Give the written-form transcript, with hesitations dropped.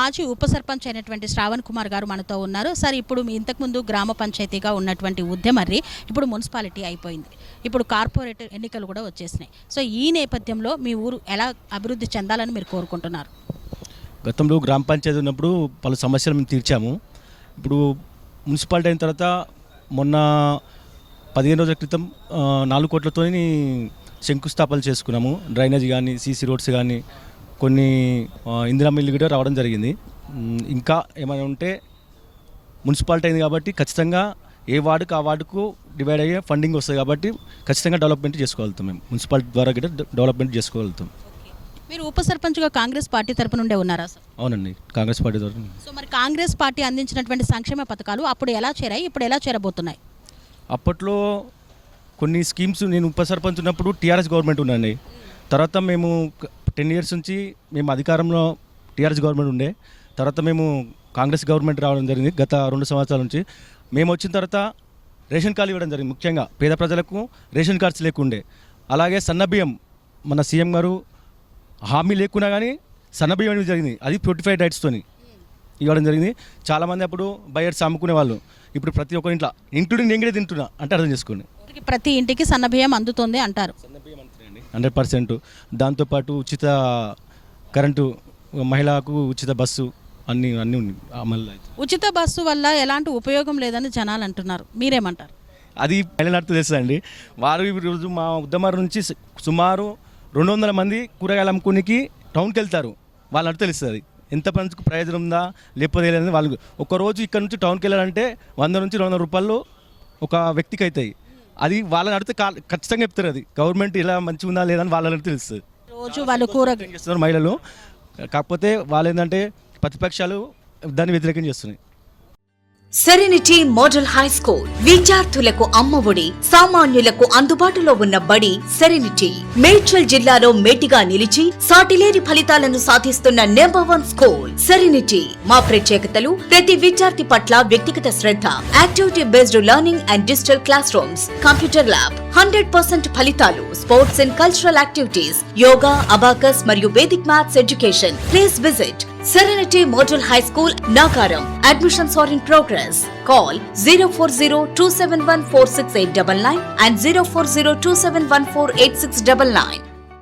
మాజీ ఉప సర్పంచ్ అయినటువంటి శ్రావణ్ కుమార్ గారు మనతో ఉన్నారు. సార్, ఇప్పుడు ఇంతకుముందు గ్రామ పంచాయతీగా ఉన్నటువంటి ఉద్యమర్రి ఇప్పుడు మున్సిపాలిటీ అయిపోయింది. ఇప్పుడు కార్పొరేట్ ఎన్నికలు కూడా వచ్చేసినాయి. సో ఈ నేపథ్యంలో మీ ఊరు ఎలా అభివృద్ధి చెందాలని మీరు కోరుకుంటున్నారు? గతంలో గ్రామ పంచాయతీ ఉన్నప్పుడు పలు సమస్యలు మేము తీర్చాము. ఇప్పుడు మున్సిపాలిటీ అయిన తర్వాత మొన్న 15 రోజుల క్రితం 4 కోట్లతో శంకుస్థాపనలు చేసుకున్నాము. డ్రైనేజ్ కానీ, సీసీ రోడ్స్ కానీ, కొన్ని ఇందిరా మిల్లు కూడా రావడం జరిగింది. ఇంకా ఏమైనా ఉంటే మున్సిపాలిటీ అయింది కాబట్టి ఖచ్చితంగా ఏ వార్డుకు ఆ వార్డుకు డివైడ్ అయ్యే ఫండింగ్ వస్తుంది కాబట్టి ఖచ్చితంగా డెవలప్మెంట్ చేసుకోగలుగుతాం. మేము మున్సిపాలిటీ ద్వారా కూడా డెవలప్మెంట్ చేసుకోగలుగుతాం. మీరు ఉప సర్పంచ్గా కాంగ్రెస్ పార్టీ తరపు నుండే ఉన్నారా సార్? అవునండి, కాంగ్రెస్ పార్టీ ద్వారా. సో మరి కాంగ్రెస్ పార్టీ అందించినటువంటి సంక్షేమ పథకాలు అప్పుడు ఎలా చేరాయి, ఇప్పుడు ఎలా చేరబోతున్నాయి? అప్పట్లో కొన్ని స్కీమ్స్ నేను ఉప సర్పంచ్ ఉన్నప్పుడు టీఆర్ఎస్ గవర్నమెంట్ ఉండండి. తర్వాత మేము 10 years నుంచి మేము అధికారంలో టీఆర్ఎస్ గవర్నమెంట్ ఉండే. తర్వాత మేము కాంగ్రెస్ గవర్నమెంట్ రావడం జరిగింది. గత 2 సంవత్సరాల నుంచి మేము వచ్చిన తర్వాత రేషన్ కార్డు ఇవ్వడం జరిగింది. ముఖ్యంగా పేద ప్రజలకు రేషన్ కార్డ్స్ లేకుండే. అలాగే సన్నబియ్యం మన సీఎం గారు హామీ లేకున్నా కానీ సన్నబియ్యం అనేది జరిగింది. అది 45 రైట్స్తో ఇవ్వడం జరిగింది. చాలామంది అప్పుడు బయర్స్ అమ్ముకునే వాళ్ళు. ఇప్పుడు ప్రతి ఒక్క ఇంట్లో ఇంక్లూడింగ్ నేను కూడా తింటున్నా అంటే అర్థం చేసుకోండి. ప్రతి ఇంటికి సన్నబియ్యం అందుతుంది అంటారు. సన్నబియ్యం అంతేనండి 100%. దాంతోపాటు ఉచిత కరెంటు, మహిళలకు ఉచిత బస్సు అన్నీ అమలు అవుతాయి. ఉచిత బస్సు వల్ల ఎలాంటి ఉపయోగం లేదని జనాలు అంటున్నారు, మీరేమంటారు? అది మహిళలకు తెలుస్తుందండి. వారు ఈరోజు మా ఉద్దమారు నుంచి సుమారు 200 మంది కూరగాయలు అమ్ముకునికి టౌన్కి వెళ్తారు. వాళ్ళకి తెలుస్తుంది ఎంత మందికి ప్రయోజనం ఉందా లేకపోతే లేదని. వాళ్ళు ఒకరోజు ఇక్కడ నుంచి టౌన్కి వెళ్ళాలంటే 100 నుంచి 200 రూపాయలు ఒక వ్యక్తికి అవుతాయి. అది వాళ్ళని అడిగితే ఖచ్చితంగా చెప్తారు. అది గవర్నమెంట్ ఇలా మంచిగా ఉందా లేదని వాళ్ళని తెలుస్తుంది. రోజు వాళ్ళు కూరగాయలు చేస్తున్నారు మహిళలు. కాకపోతే వాళ్ళు ఏంటంటే ప్రతిపక్షాలు దాన్ని వ్యతిరేకం చేస్తున్నాయి. సెరెనిటీ మోడల్ హై స్కూల్ విద్యార్థులకు అమ్మఒడి, సామాన్యులకు అందుబాటులో ఉన్న బడి సెరెనిటీ. మేడ్చల్ జిల్లాలో మేటిగా నిలిచి సాటిలేని ఫలితాలను సాధిస్తున్న #1 స్కూల్ సెరెనిటీ. మా ప్రత్యేకతలు ప్రతి విద్యార్థి పట్ల వ్యక్తిగత శ్రద్ధ, activity based learning and digital classrooms, computer lab, 100% ఫలితాలు, sports and cultural activities, yoga, abacus మరియు Vedic maths education. Please visit Serenity Model High School, Nagaram. Admissions are in progress. Call 040-271-46899 and 040-271-48699.